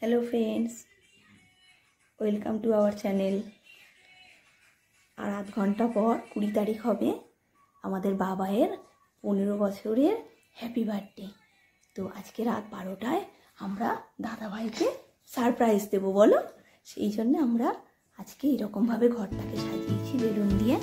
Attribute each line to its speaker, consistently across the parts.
Speaker 1: Hello friends, welcome to our channel. আর আধ ঘন্টা পর 20 তারিখ হবে আমাদের বাবায়ের 15 বছরের হ্যাপি বার্থডে। তো আজকে রাত 12টায় আমরা দাদাভাইকে সারপ্রাইজ দেবো, বলো। সেই জন্য আমরা আজকে এরকমভাবে ঘরটাকে সাজিয়েছি বেলুন দিয়ে।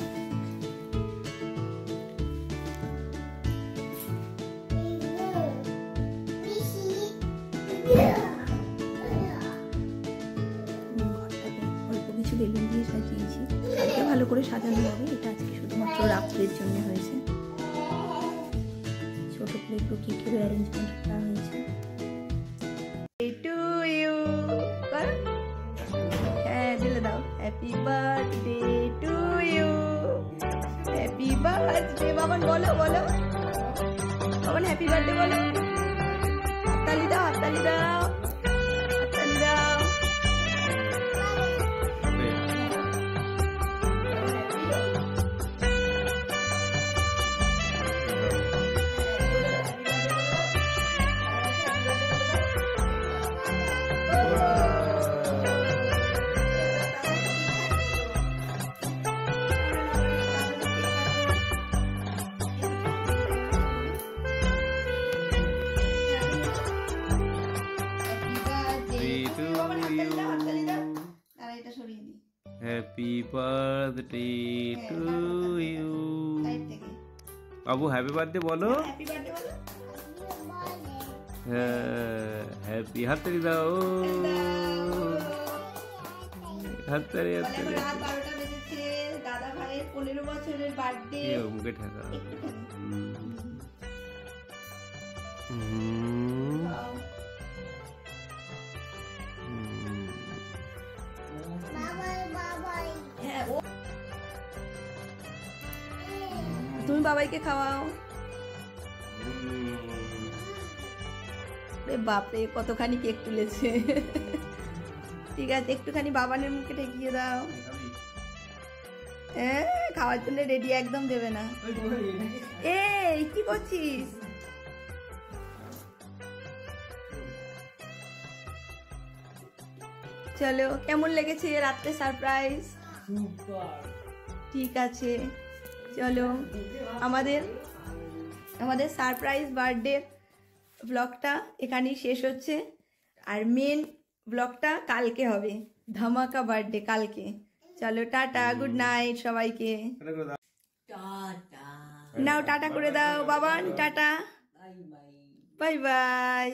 Speaker 1: বেলুন দিয়ে সাজিয়েছি, কালকে ভালো করে সাজানো হবে। এটা আজকে শুধুমাত্র রাত্রের জন্য হয়েছে। ছোট করে একটু কেকের অ্যারেঞ্জমেন্ট করা হয়েছে। টু ইউ, হ্যাঁ দিলে দাও। Happy birthday to you, happy birthday. Baban বলো বলো, বাবান হ্যাপি বার্থডে বলো। হাততালি দাও, হাততালি দাও, হাততালি দাও।
Speaker 2: Happy birthday to you. বাবু হ্যাপি বার্থডে বলো। হ্যাঁ হ্যাপি, হাততালি দাও, হাততালি হাততালি।
Speaker 1: দাদা ভাইয়ের 15 বছরের বার্থডে।
Speaker 2: মুখে ঠেকা।
Speaker 1: তুমি বাবাইকে খাওয়াও। বাপরে কতখানি কেক তুলেছে। ঠিক আছে, একটুখানি বাবানের মুখে ঠেকিয়ে দাও। খাওয়ার জন্য রেডি, একদম দেবে না। এই কি করছিস? চলো, কেমন লেগেছে রাত্রে সারপ্রাইজ? ঠিক আছে, চলো আমাদের সারপ্রাইজ বার্থডে ব্লগটা এখানেই শেষ হচ্ছে। আর মেন ব্লগটা কালকে হবে, ধামাকা বার্থডে কালকে। চলো টাটা, গুড নাইট সবাইকে। নাও টাটা করে দাও বাবান, টাটা, বাই বাই।